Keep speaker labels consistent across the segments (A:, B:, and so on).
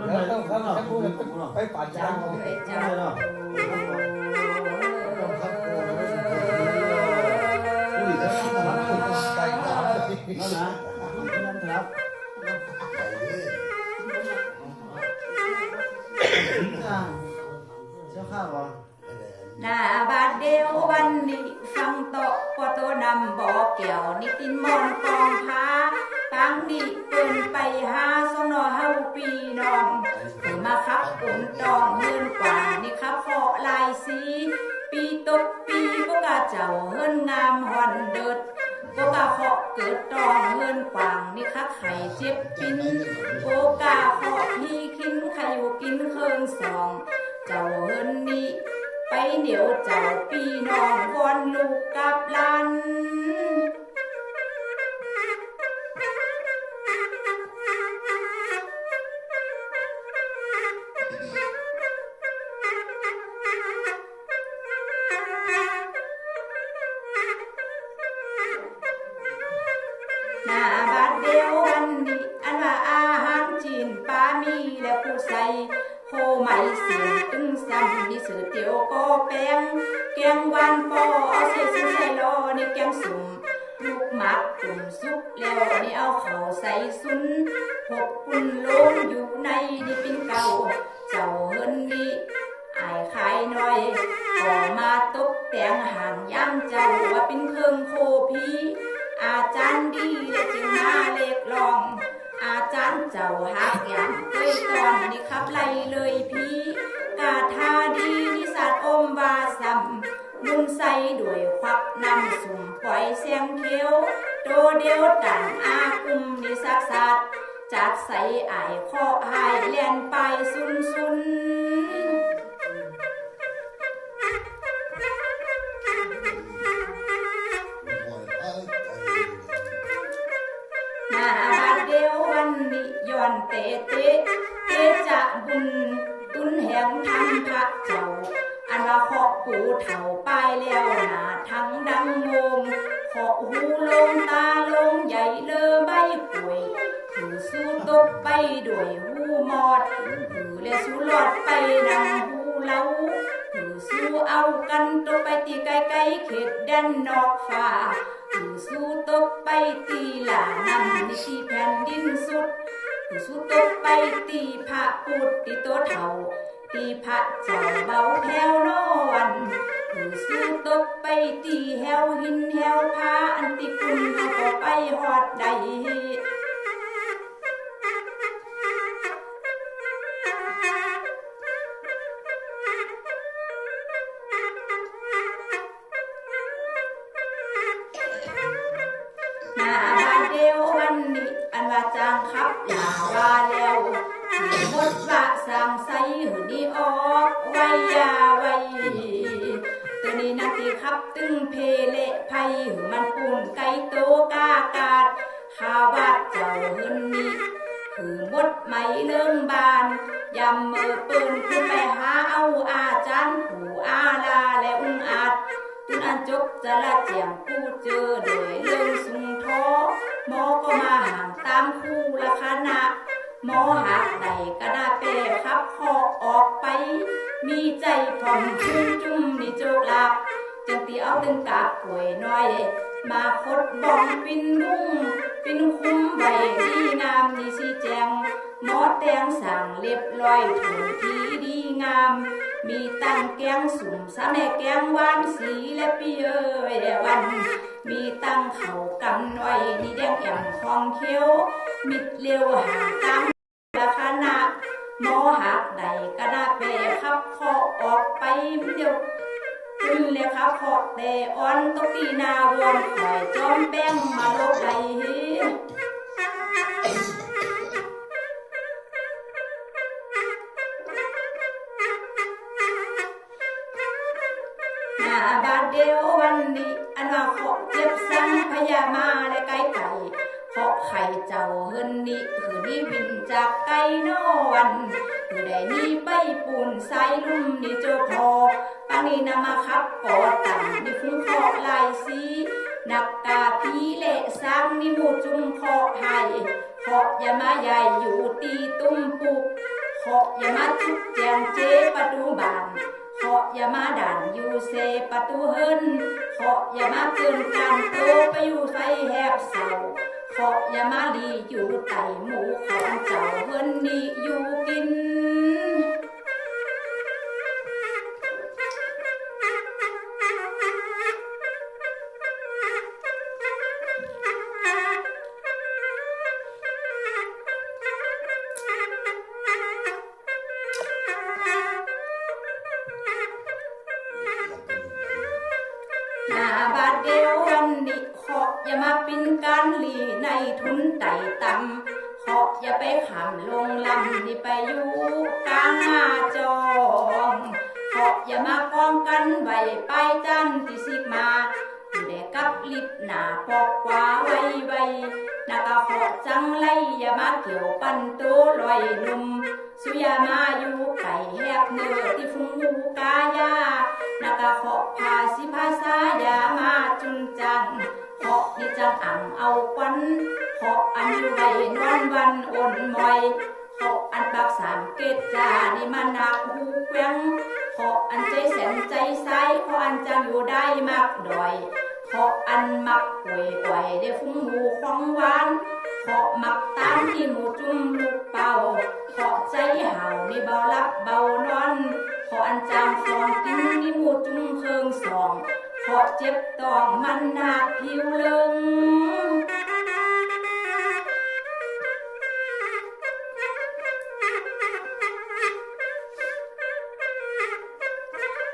A: แล้วต้องเขาพูดไปป่าจ้างเนาะอุ้ยแล้วต้องไปตาม
B: นะครับเจ้าข้าว
C: หน้าบาดเดียววันนี้ฟังโตปอโตนำบอกเกี่ยวนิตินมอนกองพาตั้งนี้เปินไปหาสนอเฮาปีน้องถึงมาขับอุ่นตองเฮินกว่านี่ครับขอลายสีปีตกปีก็กะเจ้าเฮินงามหอนเดิดก็กะขอเกิดตองเฮินกว่างนี่ครับไข่เจ็บปินโกกะขอพี่คินไข่อยู่กินเคิงสองเจ้าเฮินนี้ไปเหนียวเจ้าปีน้องวอนลูกกับหลานหน้าบาดเดียววันนี้อันว่าอาหารจีนปลามีแล้วผู้ใส่โคไม่เสียงตึงซ้ำนี่สือเตียวก็แป้งแกงวันปอเอาเสียซึ่งใส่ล้อนี่แกงสุ่มลูกหมักตุ่มซุปแล้วนี่เอาเข่าใส่ซุนหกปุ่นลงอยู่ในนี่เป็นเก่าเจ้าเฮินนี่อายขายหน่อยก็มาตกแต่งห่างย่ำเจ้าว่าเป็นเครื่องโคพีอาจารย์ดีและจึงมาเล็กลองอาจารย์เจ้าหักอย่างเคยตอนนี่ครับไล่เลยพี่กาทาดีนิสัตอมวาสัมนุ่นใส่ด้วยควักนำสุ่มปล่อยเสียงเขียวโตเดียวดันอากุมนิสักสัตจัดใส่ไอข้อหายเลียนไปซุนซุนหน้าบาดเดียววันนี้ย้อนเตะจะบุญตุนแห่งทำพระเจ้าอันว่าขอปูเถ่าไปแล้วหน้าทั้งดังงงขอหูลงตาลงใหญ่เลอใบป่วยถือสู้ตกไปด้วยหูมอดถือและสู้หลอดไปนังหูเล้าถือสู้เอากันตกไปตีไกลเขตแดนนอกฟ้าถือสู้ตกไปตีหลานำในที่แผ่นดินสุดถือสู้ตกไปตีพระปุตติโตเถ่าตีพระเจ้าเบาแถวนอนถือสู้ตกไปตีแหวหินแหวพาอันติคุณก็ไปหอดใดหน้าบาดเดียววันนี้อันว่าจางคับลาว่าแล้วหมดว่าสั่งใส่หือดีออกไว้ยาไว้ตัวนี้นาทีคับตึงเพเลไพหือมันปุ่นไก่โตกากาดข้าวัดเจ้าหืนนี้คือหมดไหมเลื่องบานยำมือปืนขึ้นไปหาเอาอาจารย์ผู้อาลาและอุ้งอาจตุนอันจบจะละเจียงผู้เจอโดยเรื่องสุงท้อหมอก็มาห่างตามคู่ละคณะหมอหักใดกระดาเปครับคอออกไปมีใจผ่องชุ่มจุ่มนี่โจกหลับจังตีเอาตึงกาบป่วยน้อยมาคดบองปินบุ้งปินคุ้มใบดีงามนี่สีแจงหมอแตงสั่งเรียบร้อยถึงทีดีงามมีตั้งแกงสุ่มสะแม่แกงหวานสีและปีเอ้ยวันมีตั้งเขากำน้อยนี่แดงแอมของเขียวมิดเลี้ยวหางตามละคณะหมอหักใดกระดาเปครับคอออกไปเดียวขึ้นเลยครับคอแต่อ่อนตกตีนาวนคอยจอมแป้งมาลบไหลหน้าบาดเดียววันนี้อันว่าขอเจ็บสั่งพยามาและไก่เพราะไข่เจ้าเฮินนี่คือนี่บินจากไก่นอนคือได้นี่ใบปูนใส่ลุ่มนี่เจอพอปังนี่นำมาขับกอดตังนี่คุ้งคอลายสีนักกาพีเละสร้างนี่หมูจุ่มคอไห้คอ าะอย่ามาใหญ่อยู่ตีตุ้มปุกเคาะอย่ามาจุกแจงเจประตูบานเคาะอย่ามาด่านอยู่เซประตูเฮินเคาะอย่ามาเกินการโตไปอยู่ไฟแหบเสาเคาะอย่ามาลีอยู่ไต่หมูเขาอันเจ้าเฮินนี่อยู่กินหน้าบาดเดียววันนี้เคาะอย่ามาปินการหลีในทุนไต่ต่ำเคาะอย่าไปขำลงลำนี่ไปอยู่กลางหน้าจองเคาะอย่ามากองกันไว้ไปจันที่สิกมาอยู่ได้กับลิบหน้าปอกกว่าไว้นักเคาะจังไรอย่ามาเกี่ยวปันตัวลอยนุ่มสุยามาอยู่ไก่แหบเนื้อที่ฟุ้งหูกายานักเคาะภาษีภาษาอย่ามาจุนจังเคาะนี่จังอ่ำเอาควันเคาะอันอยู่ใบนวลวันอ่อนมอยเคาะอันปากสามเกตจานี่มันหนักหูแกว่งเคาะอันใจแสนใจใสเคาะอันจังอยู่ได้มากดอยเคาะอันมักป่วยได้ฟุ้งหูของหวานเคาะมักตามที่หมูจุ่มลูกเป่าเคาะใจเห่านี่เบาลับเบานอนเคาะอันจางฟองกินนี่หมูจุ่มเคิงสองเคาะเจ็บต้องมันหนักผิวเลิง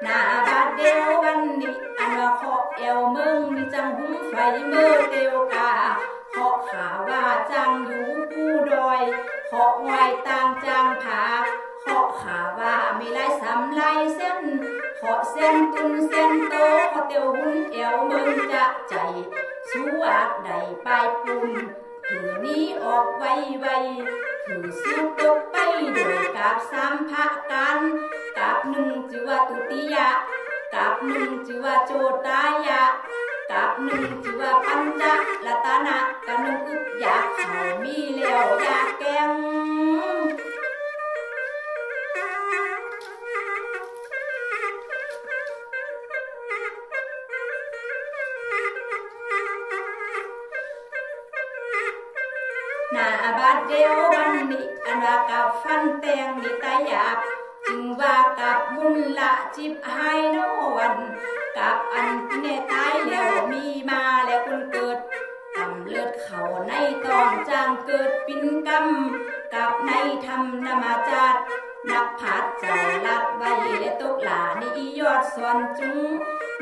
C: หน้าบาดเดียววันนี้อันว่าเคาะเอวเมืองนี่จังหุ้มไฟเมื่อเตียวกาเคาะขาว่าจังอยู่ผู้ดอยเคาะไว้ต่างจางผาเคาะขาว่ามีลายสำลายเส้นเคาะเส้นตุนเส้นโตเคาะเตียวหุ้นเอวเมืองจะใจสู้อาจใดปลายปุ่มถือนี้ออกไวถือสู้ตกไปโดยกาบสามพระกันกาบหนึ่งจือว่าตุติยะกาบหนึ่งจือว่าโจตายะกาบหนึ่งจือว่าปัญจรัตนะกาบหนึ่งอึบอยากเขามีแล้วอยากแกงหน้าบาดเดียววันนี้อันว่ากับฟันแตงนี่ตายาบจึงว่ากับบุญละจิบหายโนวันกับอันที่เนตายแล้วมีมาแล้วคนเกิดกำเลือดเขาในตอนจางเกิดปินกรรมกับในธรรมนามาจัดนักพัดเจ้าลัดไว้และตกหลานี่ยอดส่วนจุง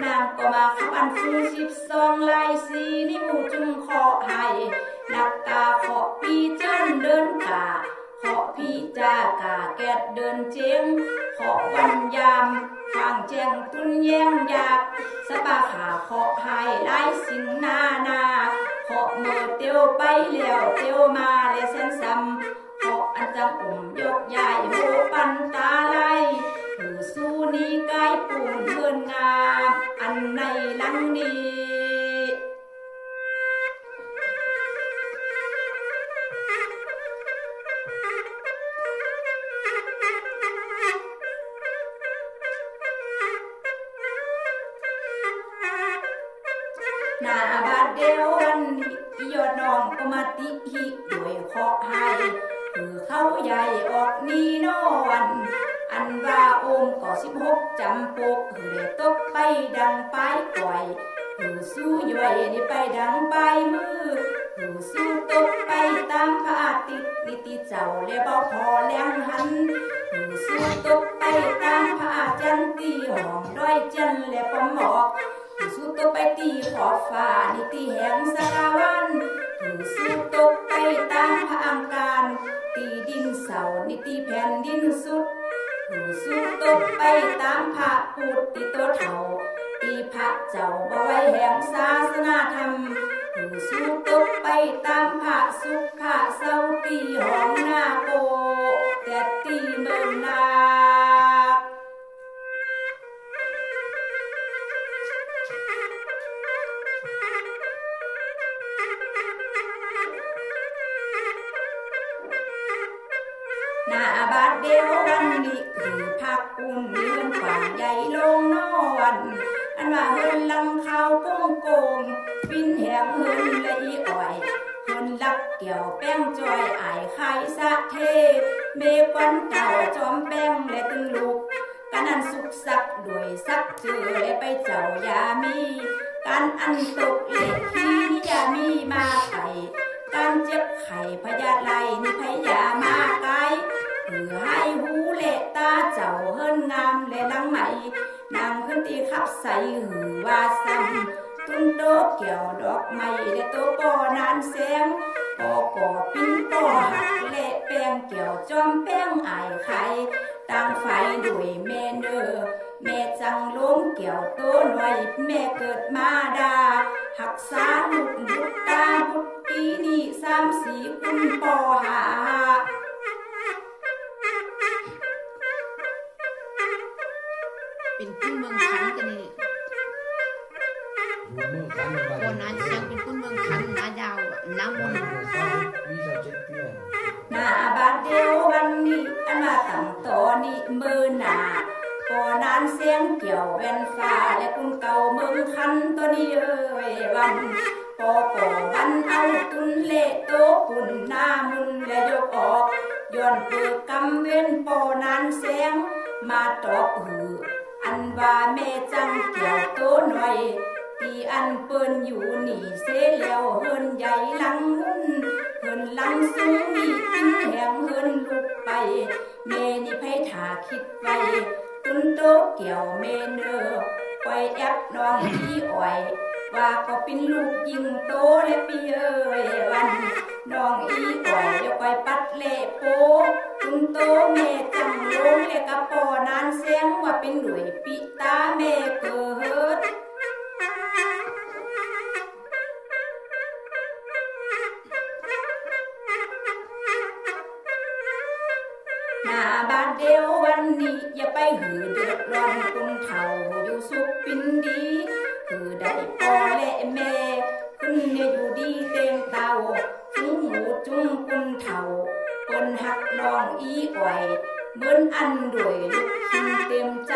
C: นางก็มาขับอันฟู12ลายสีนี่หมูจุงขอให้นักกาขอปีเจิ้นเดินกาขอพี่จากาแกดเดินเจียงขอวันยามข้างแจงตุนแยงยากสปาขาขอหายไล่สิ่งนาขอเมื่อเตียวไปแล้วเตียวมาและเส้นซ้ำขออันจังยกใหญ่โหปันตาไลถือสู้นี้กายปูนเงินงามอันในลังนี้หน้าบาดเดียววันนี้ยอดน้องก็มาติหิด้วยเคาะให้คือเขาใหญ่ออกนี่นอวันอันว่าโอมก็16จำปกคือได้ตกไปดังปลายก่อยคือสู้ย่อยนี่ไปดังปลายมือคือสู้ตกไปตามพระอาทิตย์นิติเจ้าและบ่พอแรงหันคือสู้ตกไปตามพระอาจันตีหอมด้อยจันและปมหมอกสู้ตกไปตีขอบฟ้านิติแห่งสกาวันสู้ตกไปตามพระอังคารตีดินเสานิติแผ่นดินสุดสู้ตกไปตามพระพุทธิโตเถาตีพระเจ้าบ่ไว้แห่งศาสนาธรรมสู้ตกไปตามพระสุขพระเสาตีหอมนาโกแต่ตีเมืองนา หน้าบาดเดียววันนี้คือพักอุ่นเดือนกว่างใหญ่ลงนอนอันว่าเฮินลังข้าวโกงโกงปิ้นแหงเฮินละอีอ่อยเฮินลักเกี่ยวแป้งจอยอายไข่สะเทเมควันเก่าจอมแป้งและตึงลูกกันนั้นสุกสักด้วยสักเจอและไปเจ้ายามีการอันตกเล็กขี้นิยามีมาไข่การเจ็บไข่พยาธิไล่นิพยามาไกลเพื่อให้หูเละตาเจ้าเฮินงามและลังใหม่นางขึ้นตีขับใส่หือว่าซ้ำตุ้นโตเกี่ยวดอกไม้และโตปอนานแสงปอปอปิ้นปอหักเละแป้งเกี่ยวจอมแป้งอายไข่ตั้งไฟด้วยแม่เนอแม่จังล้มเกี่ยวโตหน่อยแม่เกิดมาดาหักษาลุกบุตตาบุตรีนี่3-4คุณปอหา
D: เป็นคุณเมืองคันกันนี่โอ้นั้นยังเป็นคุณเมืองคันนาดาวน้ำมัน
C: หน้าบาดเดียววันนี้อันมาตั้งตอนี้มือหนาปอนานเสียงเกี่ยวแว่นฟ้าและคุณเก่าเมืองคันตัวนี้เอ้ยวันปอปอบันเอาตุนเละโตปุ่นหน้ามุนและยกออกย้อนเปิดกำเว้นปอนานเสียงมาตอบหืออันว่าแม่จังเกี่ยวโตหน่อยตีอันเปิ้นอยู่นี่เสแล้วเฮินใหญ่ลังหุ่นเฮินลังสูงนี่ปิ้นแหงเฮินลุกไปแม่นี่ไผถาคิดไว้ตุนโตเกี่ยวแม่เนอปล่อยแอบน้องพี่อ่อยว่าก็เป็นลูกยิงโตและพี่เอ้ยวันน้องอีอ่อยอย่าไปปัดเละโปตุนโตแม่จังลงและกะปอนานเสียงว่าเป็นด้วยปิตาแม่เกิดหน้าบาดเดียววันนี้อย่าไปหือเดือดร้อนคุณเฒ่าอยู่สุขปินดีคือได้พ่อและแม่คุณเนี่ยอยู่ดีเต็งเตาจุ้งหูจุ้งคุณเฒ่าเปิ้นหักน้องอีอ่อยเบิ้นอันด้วยลูกคิงเต็มใจ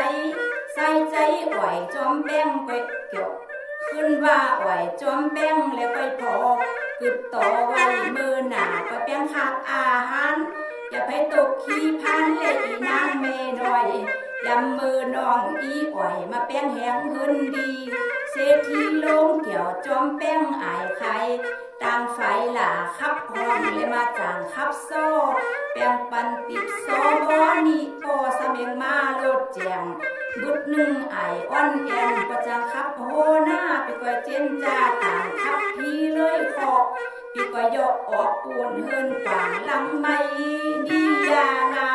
C: ใส่ใจอ่อยจอมแป้งไปเกี่ยวขึ้นว่าอ่อยจอมแป้งและไปพอกึดต่อไว้มือหนาไปแป้งหักอาหารอย่าไปตกขี้พันเลยอีนางแม่น้อยยำมือน้องอีอ่อยมาแป้งแหงเฮินดีเศรษฐีลงเกี่ยวจอมแป้งอายไข่ต่างไฟหล่าขับห้องเลยมาจางขับโซ่แป้งปันติดโซ่บอนี่ปอสเมงมาโลดแจงบุดหนึ่งอายอ้อนแอนประจังขับโหหน้าไปก่อยเจนจ้าต่างขับพี่เลยขอบพี่ก็ยกออกปูนเฮินกว่างลังไม่ดียางา